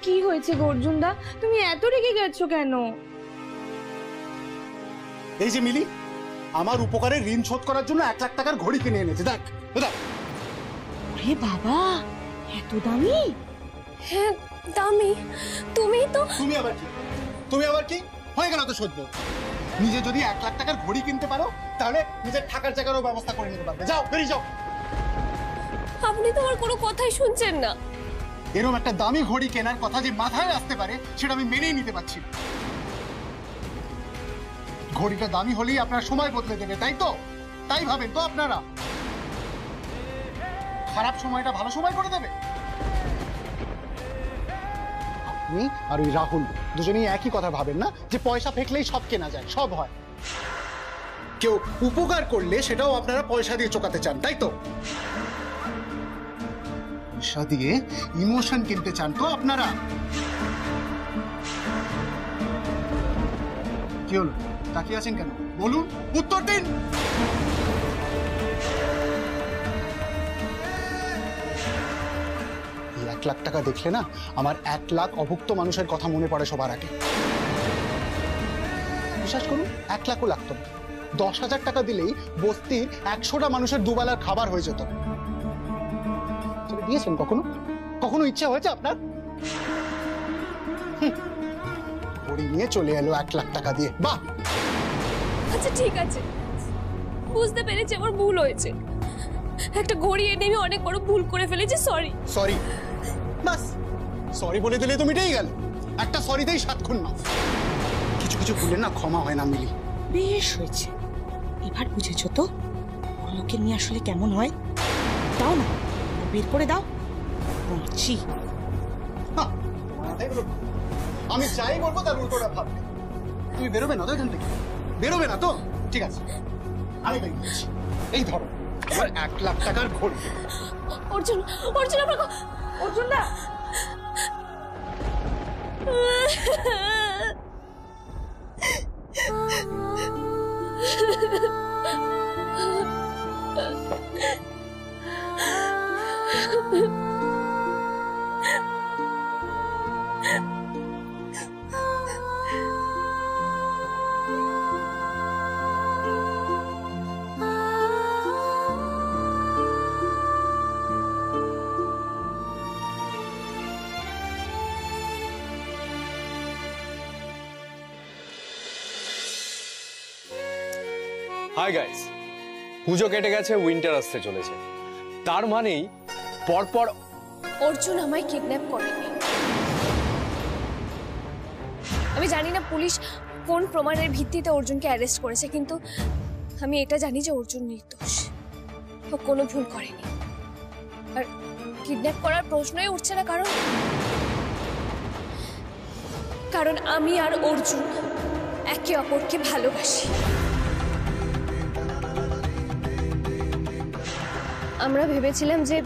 কি হয়েছে অর্জুন দা, তুমি এত রেগে গেছো কেন? এই যে মিলি, আমার উপকারে ঋণ শোধ করার জন্য 1 লাখ টাকার ঘড়ি কিনে এনেছে। দেখ দেখ। আরে বাবা, এত দামি? হ্যাঁ দামি। তুমি আবার কি হয়ে গেল তো সহ্য। নিজে যদি 1 লাখ টাকার ঘড়ি কিনতে পারো তাহলে নিজের থাকার জায়গারও ব্যবস্থা করে নিতে পারবে। যাও, বেরিয়ে যাও। আপনি তো আমার কোনো কথাই শুনছেন না। এরকম একটা দামি ঘড়ি কেনার কথা যে মাথায় আসতে পারে সেটা আমি মেনেই নিতে পারছি না। ঘড়িটা দামি হলেই আপনার সময় বদলে দেবে, তাই তো? তাই ভাবেন তো আপনারা? খারাপ সময়টা ভালো সময় করে দেবে। আপনি আর ওই রাহুল দুজনেই একই কথা ভাবেন না যে পয়সা ফেকলেই সব কেনা যায়, সব হয়। কেউ উপকার করলে সেটাও আপনারা পয়সা দিয়ে চোকাতে চান, তাই তো? পয়সা দিয়ে ইমোশন কিনতে চান তো আপনারা? কি হলো, তাকিয়ে আছেন কেন? বলুন, উত্তর দিন। এই 1 লাখ টাকা দেখলে না আমার 1 লাখ অভুক্ত মানুষের কথা মনে পড়ে সবার আগে। বিশ্বাস করুন, 1 লাখও লাগতো না। 10,000 টাকা দিলেই বস্তির 100টা মানুষের দুবেলার খাবার হয়ে যেত। দিয়েছেন কখনো? কখনো ইচ্ছা হয়েছে আপনার? ঘড়ি নিয়ে চলে এলো 1 লাখ টাকা দিয়ে। বাহ! আচ্ছা ঠিক আছে, বুঝতে পেরেছি আমার ভুল হয়েছে। একটা ঘড়ি এনে আমি অনেক বড় ভুল করে ফেলেছি। সরি। বাস, সরি বলে দিলে তো মিটেই গেল। একটা সরিতেই 7 খুন মাফ। কিছু কিছু ভুলে না ক্ষমা হয় না মিলি। বেশ হয়েছে, এবার বুঝেছো তো ওগুলোকে নিয়ে আসলে কেমন হয়। দাও না, বের করে দাও। আমি যাই বলবো তার উল্টোটা ভাববে। তুমি বেরোবে না তো এখান থেকে? বেরোবে না তো? ঠিক আছে, আমি বেরিয়ে যাচ্ছি। এই ধরো আমার 1 লাখ টাকার ঘড়ি। অর্জুন অর্জুন দা, হাই গাইস, পুজো কেটে গেছে, উইন্টার আসতে চলেছে। তার মানেই পরপর অর্জুন আমায় কিডন্যাপ করেনি। আমি জানি না পুলিশ কোন প্রমাণের ভিত্তিতে অর্জুনকে অ্যারেস্ট করেছে, কিন্তু আমি এটা জানি যে অর্জুন নির্দোষ, ও কোনো ভুল করেনি। আর কিডন্যাপ করার প্রশ্নই উঠছে না, কারণ আমি আর অর্জুন একে অপরকে ভালোবাসি। আমরা ভেবেছিলাম যে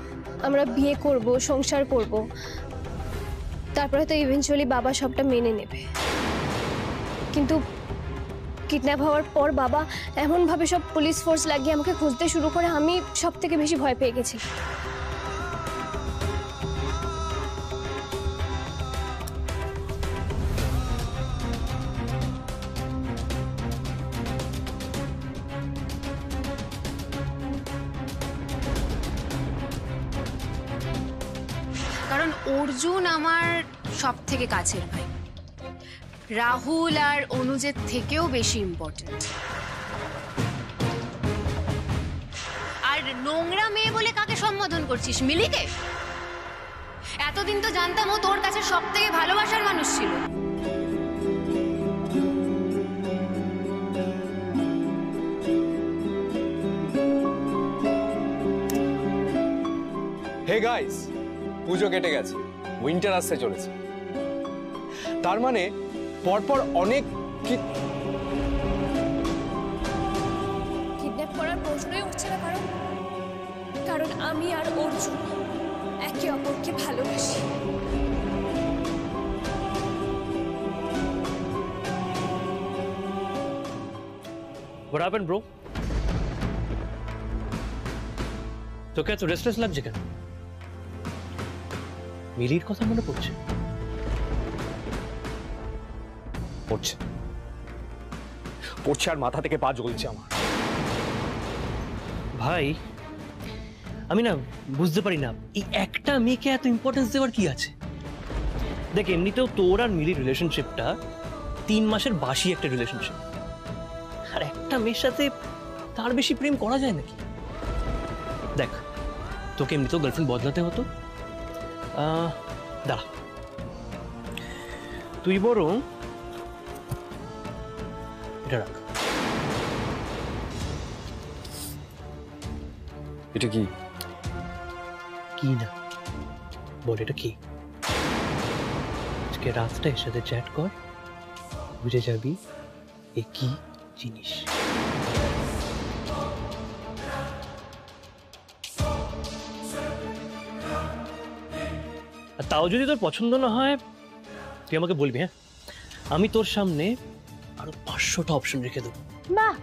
আমরা বিয়ে করব, সংসার করব, তারপরে তো ইভেন্চুয়ালি বাবা সবটা মেনে নেবে। কিন্তু কিডন্যাপ হওয়ার পর বাবা এমনভাবে সব পুলিশ ফোর্স লাগিয়ে আমাকে খুঁজতে শুরু করে, আমি সব থেকে বেশি ভয় পেয়ে গেছি। কারণ অর্জুন আমার সব থেকে কাছের ভাই, রাহুল আর অনুজের থেকেও বেশি ইম্পর্টেন্ট। আর নোংরা মেয়ে বলে কাকে সম্বোধন করছিস? মিলিকে? এতদিন তো জানতাম ও তোর কাছে সব থেকে ভালোবাসার মানুষ ছিল। হে গাইস, পুজো কেটে গেছে, উইন্টার আসতে চলেছে। তার মানে পরপর অনেক কিডন্যাপ করার প্রশ্নই উঠছে না, কারণ আমি আর অর্জুন একে অপরকে ভালোবাসি। What happened, bro? তোকে এত রেস্টলেস লাগছে কেন? মিলির কথা মনে পড়ছে? পড়ছে পড়ছে আর মাথা থেকে পা জ্বলছে আমার। ভাই আমি না বুঝতে পারি না এই একটা মেয়েকে এত ইম্পর্টেন্স দেওয়ার কি আছে। দেখ এমনিতেও তোর আর মিলির রিলেশনশিপটা 3 মাসের বাসি একটা রিলেশনশিপ, আর একটা মেয়ের সাথে তার বেশি প্রেম করা যায় নাকি? দেখ তোকে এমনিতেও গার্লফ্রেন্ড বদলাতে হতো। দাঁড়া, তুই বরং এটা রাখ। এটা কি? কি না বল, এটা কি? আজকে রাতটা এর সাথে চ্যাট কর, বুঝে যাবি এ কি জিনিস। আর তাও যদি তোর পছন্দ না হয় তুই আমাকে বলবি, হ্যাঁ? আমি তোর সামনে আরো 500টা অপশন রেখে দেবো। বাহ,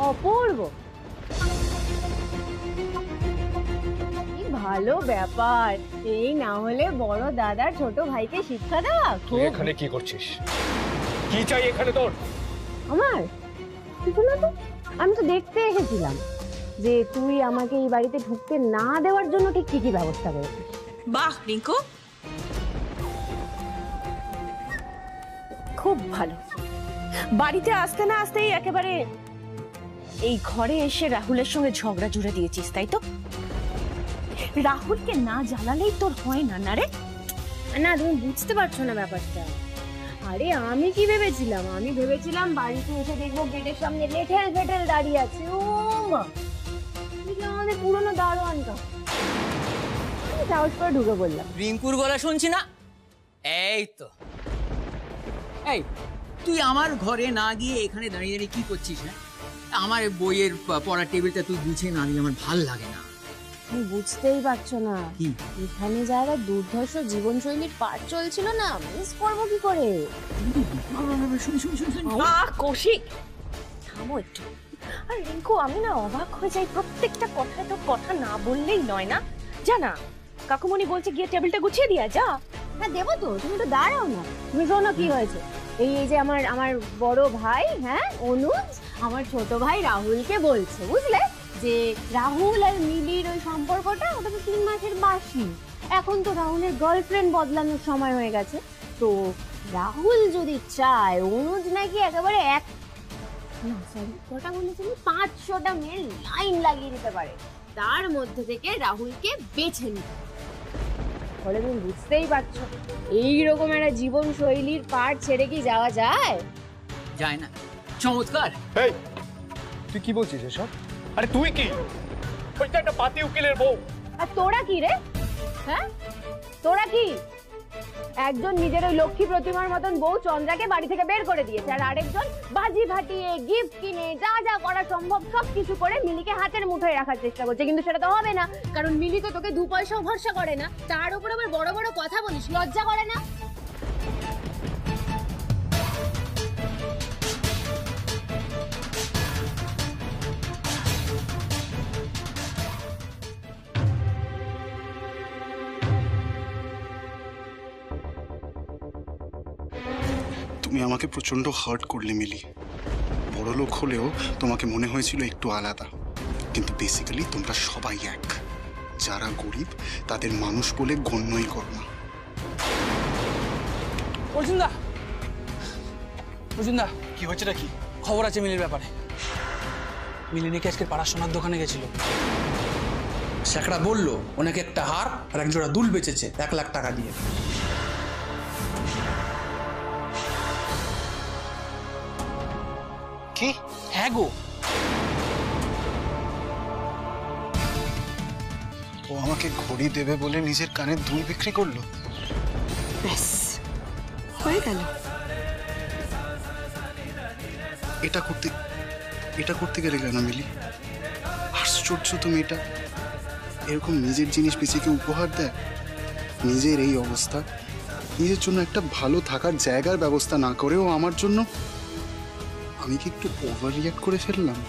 অপূর্ব, কি ভালো ব্যাপার। এই না হলে বড় দাদার ছোট ভাইকে শিক্ষা দেওয়া। তুই এখানে কি করছিস? কি চাই এখানে তোর? আমার কিছু না তো, আমি তো দেখতে এসেছিলাম যে তুই আমাকে এই বাড়িতে ঢুকতে না দেওয়ার জন্য ঠিক কি কি ব্যবস্থা করেছিস। বাহ রিঙ্কু, খুব ভালো। বাড়িতে আসতে না আসতেই একেবারে এই ঘরে এসে রাহুলের সঙ্গে ঝগড়া জুড়ে দিয়েছিস, তাই তো? রাহুলকে না জ্বালালেই তোর হয় না, না রে? না, তুমি বুঝতে পারছো না ব্যাপারটা। আরে আমি কি ভেবেছিলাম, আমি ভেবেছিলাম বাড়িতে এসে দেখবো গেটের সামনে লেঠেল ফেটেল দাঁড়িয়ে আছে। ও মা, আমাদের পুরনো দারোয়ানটা। আমি সাহস করে ঢুকে বললাম। রিঙ্কুর গলা শুনছি না? এই তো। এই তুই আমার ঘরে না গিয়ে এখানে দাঁড়িয়ে দাঁড়িয়ে কি করছিস? হ্যাঁ, আমার বইয়ের পড়ার টেবিলটা তুই গুছিয়ে না দিলে আমার ভাল লাগে না। তুমি বুঝতেই পারছো না, কি? এখানে যারা দুর্ধর্ষ জীবনশৈলীর পাঠ চলছিল না, মিস করবো কি করে? কৌশিক থামো একটু। আর রিঙ্কু, আমি না অবাক হয়ে যাই প্রত্যেকটা কথায় তো কথা না বললেই নয় না। জানা কাকুমণি বলছে গিয়ে টেবিলটা গুছিয়ে দিয়া যা। হ্যাঁ দেবো তো, তুমি একটু দাঁড়াও না। তুমি শোনো কি হয়েছে। এই যে আমার বড় ভাই, হ্যাঁ অনুজ, আমার ছোট ভাই রাহুলকে বলছে, বুঝলে, যে রাহুল আর মিলির ওই সম্পর্কটা ওটা তো 3 মাসের বাসি। এখন তো রাহুলের গার্লফ্রেন্ড বদলানোর সময় হয়ে গেছে। তো রাহুল যদি চায়, অনুজ নাকি একেবারে কটা বলেছিল, 500টা মেয়ের লাইন লাগিয়ে দিতে পারে, তার মধ্যে থেকে রাহুলকে বেছে নিতে। ফলে তুমি বুঝতেই পারছো এইরকম একটা জীবন শৈলীর পাঠ ছেড়ে কি যাওয়া যায়? যায় না। চমৎকার। এই তুই কি বলছিস এসব? আরে তুই কি? ওইটা একটা পাতি উকিলের বউ। আর তোরা কি রে? হ্যাঁ, তোরা কি? একজন নিজের ওই লক্ষ্মী প্রতিমার মতন বউ চন্দ্রাকে বাড়ি থেকে বের করে দিয়েছে, আর আরেকজন বাজি ফাটিয়ে গিফট কিনে যা যা করা সম্ভব সব কিছু করে মিলিকে হাতের মুঠোয় রাখার চেষ্টা করছে। কিন্তু সেটা তো হবে না, কারণ মিলি তো তোকে 2 পয়সাও ভরসা করে না। তার উপর আবার বড় বড় কথা বলিস, লজ্জা করে না? তুমি আমাকে প্রচন্ড হার্ট করলে মিলি। বড় লোক হলেও তোমাকে মনে হয়েছিল একটু আলাদা, কিন্তু বেসিক্যালি তোমরা সবাই এক। যারা গরিব তাদের মানুষ বলে গণ্যই করো না। অর্জুনদা, অর্জুনদা, কি হয়েছে নাকি? খবর আছে মিলির ব্যাপারে। মিলি নাকি আজকে পাড়ার সোনার দোকানে গেছিল। শেখরা বললো ওনাকে একটা হার আর এক জোড়া দুল বেচেছে 1 লাখ টাকা দিয়ে। কি? হ্যাঁ গো। ও আমাকে ঘড়ি দেবে বলে নিজের কানের দুল বিক্রি করলো। ব্যাস হয়ে গেল। এটা করতে গেলে কেন মিলি? আশ্চর্য তো মেয়েটা, এরকম নিজের জিনিস বেঁচেকে উপহার দেয়। নিজের এই অবস্থা, নিজের জন্য একটা ভালো থাকার জায়গার ব্যবস্থা না করেও আমার জন্য। আমি কি একটু ওভার রিঅ্যাক্ট করে ফেললাম?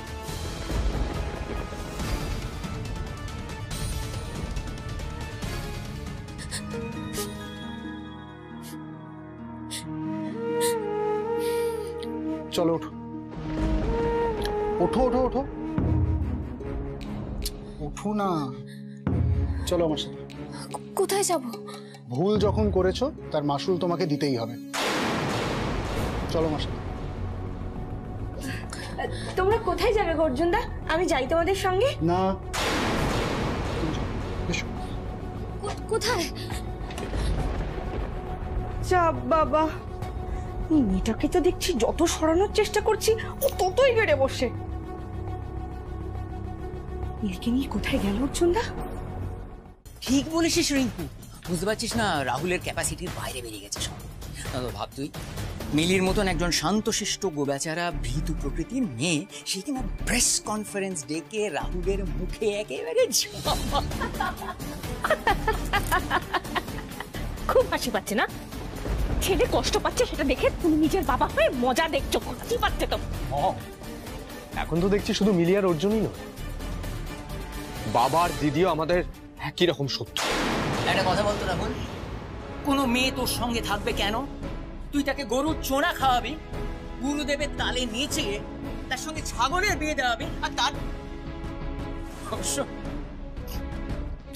চলো ওঠো ওঠো ওঠো ওঠো ওঠো না, চলো আমার সাথে। কোথায় যাব? ভুল যখন করেছো তার মাসুল তোমাকে দিতেই হবে। চলো আমার সাথে। তোমরা কোথায় যাবে অর্জুনদা? আমি যাই তোমাদের সঙ্গে। না, এসো। কোথায়? চাপ বাবা, এই মেয়েটাকে তো দেখছি যত সরানোর চেষ্টা করছি ও ততই বেড়ে বসে। মিলিকে নিয়ে কোথায় গেল অর্জুনদা? ঠিক বলেছিস রিঙ্কু, বুঝতে পারছিস না রাহুলের ক্যাপাসিটির বাইরে বেরিয়ে গেছে সব। ভাব তুই, মিলির মতন একজন শান্তশিষ্ট গোবেচারা ভীতু প্রকৃতির মেয়ে, সে কিনা প্রেস কনফারেন্স ডেকে রাহুলের মুখে একেবারে খুব হাসি পাচ্ছে না? ছেলে কষ্ট পাচ্ছে সেটা দেখে তুমি নিজের বাবা হয়ে মজা দেখছো, হাসি পাচ্ছে তো। এখন তো দেখছি শুধু মিলি আর অর্জুনই নয়, বাবার দিদিও আমাদের একই রকম সত্য। একটা কথা বলতো রাহুল, কোনো মেয়ে তোর সঙ্গে থাকবে কেন? তুই তাকে গরুর চোনা খাওয়াবি, গুরুদেবের তালে নিচে তার সঙ্গে ছাগলের বিয়ে দেওয়াবি, আর তার অবশ্য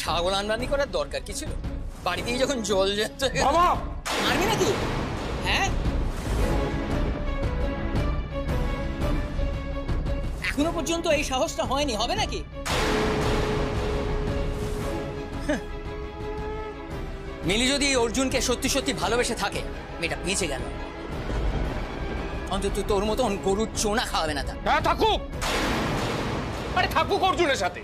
ছাগল আমদানি করার দরকার কি ছিল? বাড়িতেই যখন জল যেত। মারবি নাকি? হ্যাঁ, এখনো পর্যন্ত এই সাহসটা হয়নি, হবে নাকি? মিলি যদি অর্জুনকে সত্যি সত্যি ভালোবেসে থাকে, মেয়েটা বেঁচে গেল। অন্তত তোর মতন গরুর চোনা খাওয়াবে না। হ্যাঁ থাকুক, আরে থাকুক অর্জুনের সাথে।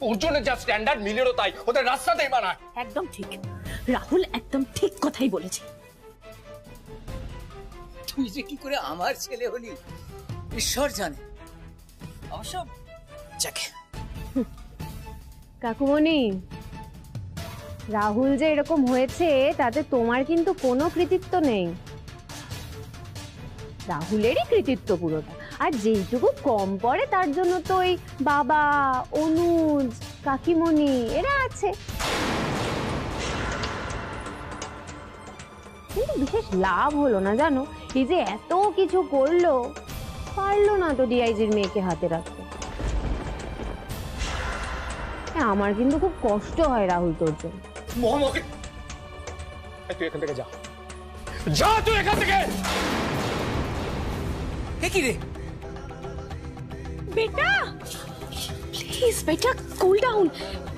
অর্জুনের যা স্ট্যান্ডার্ড মিলিরও তাই, ওদের রাস্তাতেই বানায়। একদম ঠিক, রাহুল একদম ঠিক কথাই বলেছে। তুই যে কি করে আমার ছেলে হলি ঈশ্বর জানে। অবশ্য যাকে কাকুমণি, রাহুল যে এরকম হয়েছে তাতে তোমার কিন্তু কোনো কৃতিত্ব নেই, রাহুলেরই কৃতিত্ব পুরোটা। আর যেইটুকু কম পড়ে তার জন্য তো ওই বাবা, অনুজ, কাকিমণি এরা আছে। কিন্তু বিশেষ লাভ হলো না জানো, এই যে এত কিছু করলো, পারলো না তো ডিআইজির মেয়েকে হাতে রাখতে। আমার কিন্তু খুব কষ্ট হয় রাহুল তোর জন্য। তুই এখান থেকে যা, যা তুই এখান থেকে। কি রে বেটা, প্লিজ বেটা কুল ডাউন,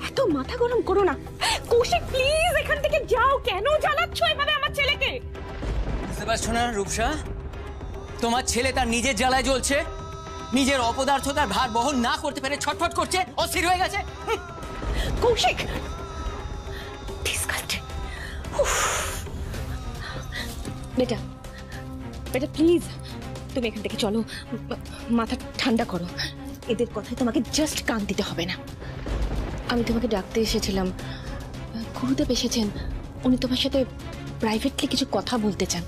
এত মাথা গরম করো না। কৌশিক প্লিজ এখান থেকে যাও, কেন জ্বালাচ্ছ এভাবে আমার ছেলেকে? বুঝতে পারছো না রূপসা, তোমার ছেলে তার নিজের জ্বালায় জ্বলছে, নিজের অপদার্থতার ভার বহন না করতে পেরে ছটফট করছে, অস্থির হয়ে গেছে। কৌশিক বেটা, বেটা প্লিজ তুমি এখান থেকে চলো, মাথা ঠান্ডা করো। এদের কথায় তোমাকে জাস্ট কান দিতে হবে না। আমি তোমাকে ডাকতে এসেছিলাম, গুরুদেব এসেছেন, উনি তোমার সাথে প্রাইভেটলি কিছু কথা বলতে চান।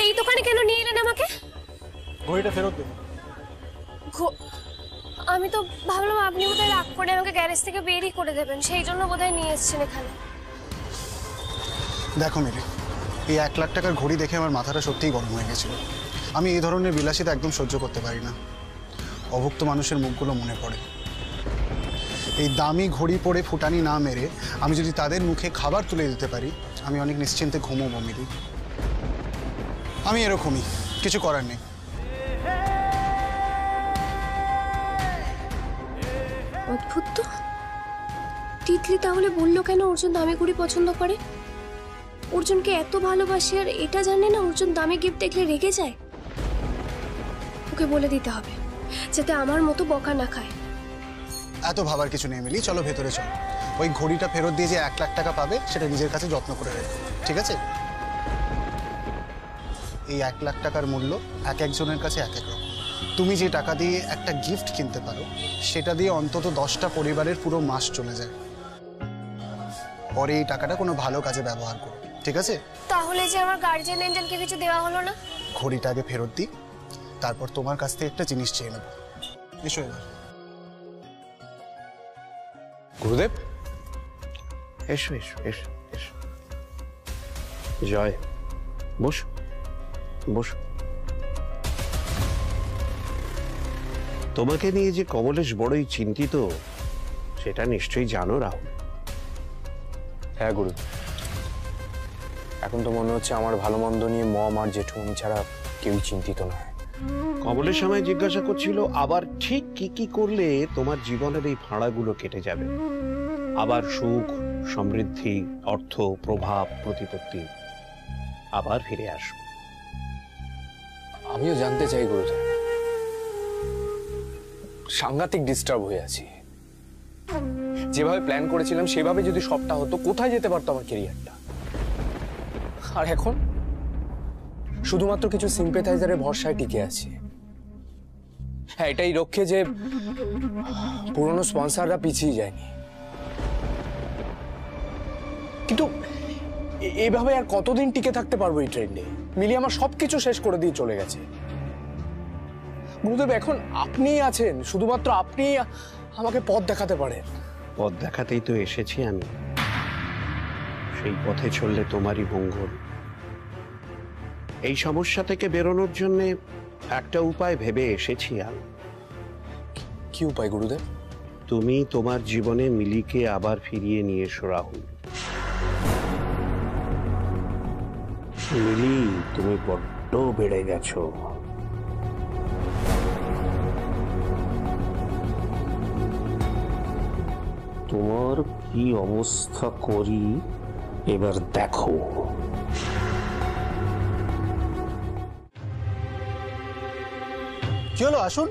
এই দোকানে কেন নিয়ে এলেন আমাকে? ঘড়িটা ফেরত দে। আমি তো ভাবলাম আপনি বোধহয় রাগ করে আমাকে গ্যারেজ থেকে বেরিয়ে করে দেবেন, সেই জন্য বোধহয় নিয়ে এসেছেন এখানে। দেখো মিলি, এই 1 লাখ টাকার ঘড়ি দেখে আমার মাথাটা সত্যিই গরম হয়ে গেছিল। আমি এই ধরনের বিলাসিতা একদম সহ্য করতে পারি না। অভুক্ত মানুষের মুখগুলো মনে পড়ে। এই দামি ঘড়ি পরে ফুটানি না মেরে আমি যদি তাদের মুখে খাবার তুলে দিতে পারি, আমি অনেক নিশ্চিন্তে ঘুমোবো মিলি। আমি এরকমই, কিছু করার নেই। অদ্ভুত তো, তিতলি তাহলে বললো কেন অর্জুন দামি ঘড়ি পছন্দ করে? অর্জুনকে এত ভালোবাসি আর এটা জানে না অর্জুন দামি গিফট দেখলে রেগে যায়? ওকে বলে দিতে হবে যাতে আমার মতো বকা না খায়। এত ভাবার কিছু নেই মিলি, চলো ভেতরে চলো। ওই ঘড়িটা ফেরত দিয়ে যে 1 লাখ টাকা পাবে সেটা নিজের কাছে যত্ন করে রেখো, ঠিক আছে? এই 1 লাখ টাকার মূল্য এক একজনের কাছে এক এক রকম। তুমি যে টাকা দিয়ে একটা গিফট কিনতে পারো সেটা দিয়ে অন্তত 10টা পরিবারের পুরো মাস চলে যায়। পরে এই টাকাটা কোনো ভালো কাজে ব্যবহার করো, ঠিক আছে? তাহলে যে আমার গার্জিয়ান এঞ্জেলকে কিছু দেওয়া হলো না? ঘড়িটা আগে ফেরত দিই, তারপর তোমার কাছ থেকে একটা জিনিস চেয়ে নেব। এসো এবার। গুরুদেব, এসো এসো এসো এসো। জয়, বসো বসো। তোমাকে নিয়ে যে কমলেশ বড়ই চিন্তিত সেটা নিশ্চয়ই জানো রাহুল। হ্যাঁ গুরুদেব, এখন তো মনে হচ্ছে আমার ভালো মন্দ নিয়ে মম আর জেঠুমনি ছাড়া কেউই চিন্তিত নয়। কমলেশ আমায় জিজ্ঞাসা করছিল আবার ঠিক কি কি করলে তোমার জীবনের এই ফাঁড়াগুলো কেটে যাবে, আবার সুখ, সমৃদ্ধি, অর্থ, প্রভাব, প্রতিপত্তি আবার ফিরে আসবে। আমিও জানতে চাই গুরুদেব, সাংঘাতিক ডিস্টার্ব হয়ে আছি। যেভাবে প্ল্যান করেছিলাম সেভাবে যদি সবটা হতো, কোথায় যেতে পারতো আমার ক্যারিয়ারটা। আর এখন শুধুমাত্র কিছু সিম্পেথাইজারের ভরসায় টিকে আছি। হ্যাঁ, এটাই রক্ষে যে পুরনো স্পন্সররা পিছিয়ে যায়নি, কিন্তু এভাবে আর কতদিন টিকে থাকতে পারবো এই ট্রেন্ডে? মিলি আমার সবকিছু শেষ করে দিয়ে চলে গেছে। গুরুদেব, এখন আপনিই আছেন, শুধুমাত্র আপনি আমাকে পথ দেখাতে পারেন। পথ দেখাতেই তো এসেছি আমি। সেই পথে চললে তোমারই মঙ্গল। এই সমস্যা থেকে বেরোনোর জন্য একটা উপায় ভেবে এসেছি আমি। কি উপায় গুরুদেব? তুমি তোমার জীবনে মিলিকে আবার ফিরিয়ে নিয়ে এসো রাহুল। মিলি, তুমি বড্ড বেড়ে গেছো। তোমার কি অবস্থা করি এবার দেখো। কি হলো, আসুন।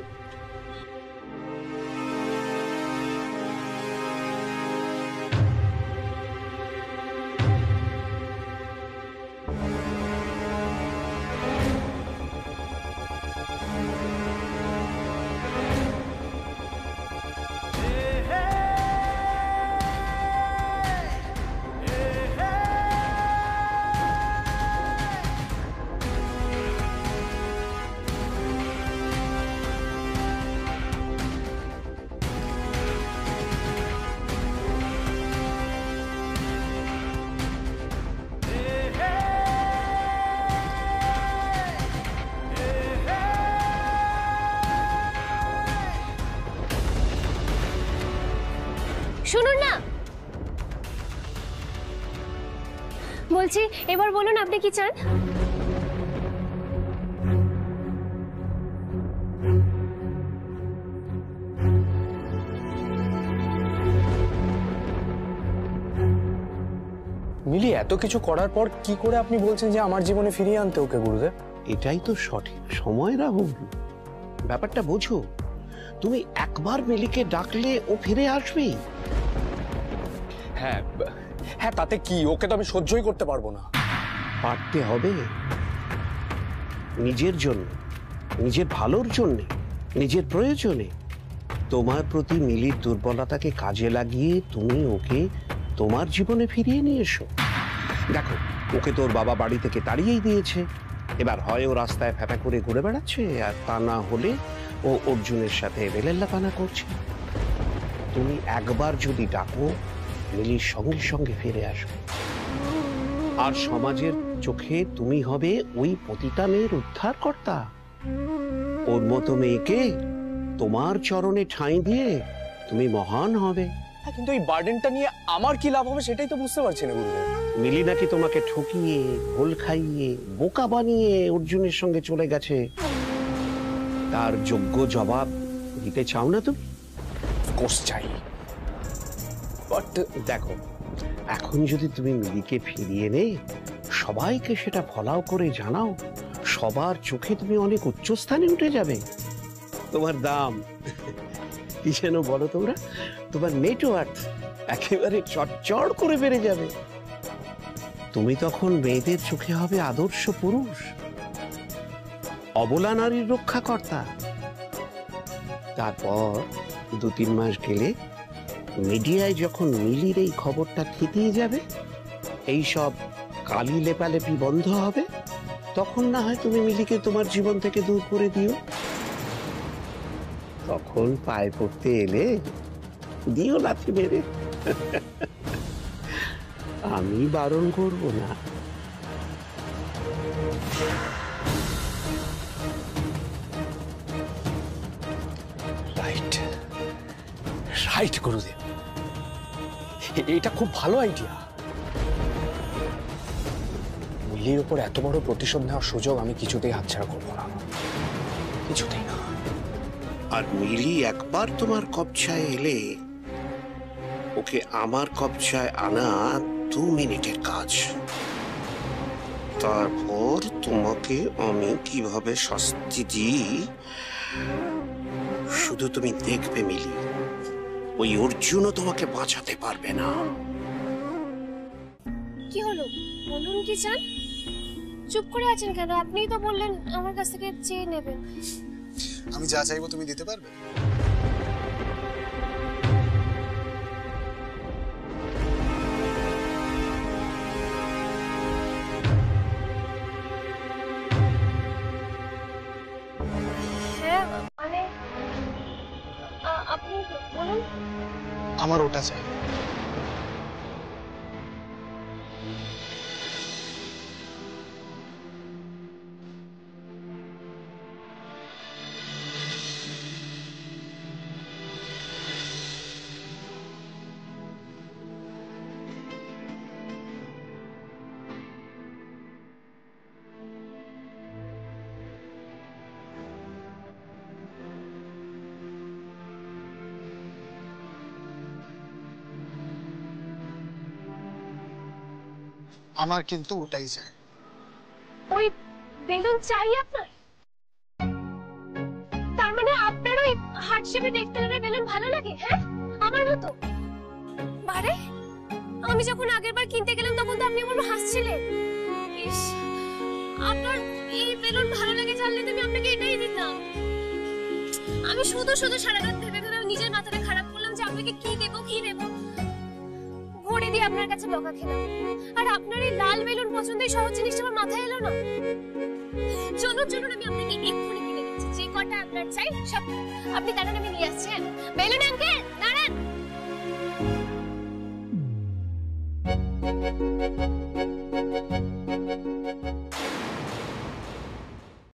শুনুন না, বলছি এবার বলুন আপনি কি চান? মিলি, এত কিছু করার পর কি করে আপনি বলছেন যে আমার জীবনে ফিরিয়ে আনতে ওকে গুরুদেব? এটাই তো সঠিক সময় রাহুল। ব্যাপারটা বোঝো, তুমি একবার মিলিকে ডাকলে ও ফিরে আসবেই। হ্যাঁ হ্যাঁ, তাতে কি? ওকে তো আমি সহ্যই করতে পারবো না। পারতে হবে, নিজের জন্য, নিজের ভালোর জন্যে, নিজের প্রয়োজনে। তোমার প্রতি মিলির দুর্বলতাকে কাজে লাগিয়ে তুমি ওকে তোমার জীবনে ফিরিয়ে নিয়ে এসো। দেখো, ওকে তোর বাবা বাড়ি থেকে তাড়িয়েই দিয়েছে। এবার হয় ও রাস্তায় ফ্যাপা করে ঘুরে বেড়াচ্ছে, আর তা না হলে ও অর্জুনের সাথে বেলেল্লাপানা করছে। তুমি একবার যদি ডাকো, মিলির সঙ্গে সঙ্গে ফিরে আসবে। আর সমাজের চোখে তুমি হবে ওই পতিতা মেয়ের উদ্ধারকর্তা। ওর মতো মেয়েকে তোমার চরণে ঠাঁই দিয়ে তুমি মহান হবে। হ্যাঁ, কিন্তু এই বার্ডেনটা নিয়ে আমার কি লাভ হবে সেটাই তো বুঝতে পারছি না গুরুদেব। মিলি নাকি তোমাকে ঠকিয়ে, ভুল খাইয়ে, বোকা বানিয়ে অর্জুনের সঙ্গে চলে গেছে। তার যোগ্য জবাব দিতে চাও না তুমি? কোর্স চাই, বাট দেখো, এখন যদি তুমি মিলিকে ফিরিয়ে নে, সবাইকে সেটা ফলাও করে জানাও, সবার চোখে তুমি অনেক উচ্চস্থানে উঠে যাবে। তোমার দাম কি যেন বলো তোমরা, তোমার নেটওয়ার্থ একেবারে চড়চড় করে বেড়ে যাবে। তুমি তখন মেয়েদের চোখে হবে আদর্শ পুরুষ, অবলা নারীর রক্ষাকর্তা। তারপর 2-3 মাস গেলে মিডিয়ায় যখন মিলির এই খবরটা থিতিয়ে যাবে, এই সব কালি লেপালেপি বন্ধ হবে, তখন না হয় তুমি মিলিকে তোমার জীবন থেকে দূর করে দিও। তখন পায়ে পড়তে এলে দিও লাথি মেরে। আমি বারণ করব না। রাইট রাইট গুরুদেব, এটা খুব ভালো আইডিয়া। মিলির উপর এত বড় প্রতিশোধ নেওয়ার সুযোগ আমি কিছুতেই হাতছাড়া করবো না, কিছুতেই না। আর মিলি একবার তোমার কবজায় এলে ওকে আমার কবজায় আনা 2 মিনিটের কাজ। তারপর তোমাকে আমি কিভাবে শাস্তি দিই শুধু তুমি দেখবে মিলি। ওই অর্জুনও তোমাকে বাঁচাতে পারবে না। কি হলো বলুন, কি চান? চুপ করে আছেন কেন? আপনিই তো বললেন আমার কাছ থেকে চেয়ে নেবেন। আমি যা চাইবো তুমি দিতে পারবে? হ্যাঁ মানে আপনি বলুন। আমার ওটা চাই। আমার কিন্তু ওটাই চাই। ওই বেলুন চাই আপনার? তার মানে আপনার ওই হার্ট শেপে দেখতে হলে বেলুন ভালো লাগে? হ্যাঁ আমার মতো? বারে আমি যখন আগেরবার কিনতে গেলাম তখন তো আপনি আমার হাসছিলেন। ইস, আপনার এই বেলুন ভালো লাগে জানলে তো আমি আপনাকে এটাই দিতাম। আমি শুধু শুধু সারা রাত ভেবে ভেবে নিজের মাথাটা খারাপ করলাম যে আপনাকে কি দেবো কি দেবো। ঘড়ি দিয়ে আপনার কাছে বকা খেলাম, আর আপনার এই লাল বেলুন পছন্দ, এই সহজ জিনিসটা আমার মাথায় এলো না। চলুন চলুন, আমি আপনাকে এক্ষুনি কিনে দিচ্ছি। যে কটা আপনার চাই সব আপনি দাঁড়ান, আমি নিয়ে আসছি। বেলুন আঙ্কেল দাঁড়ান।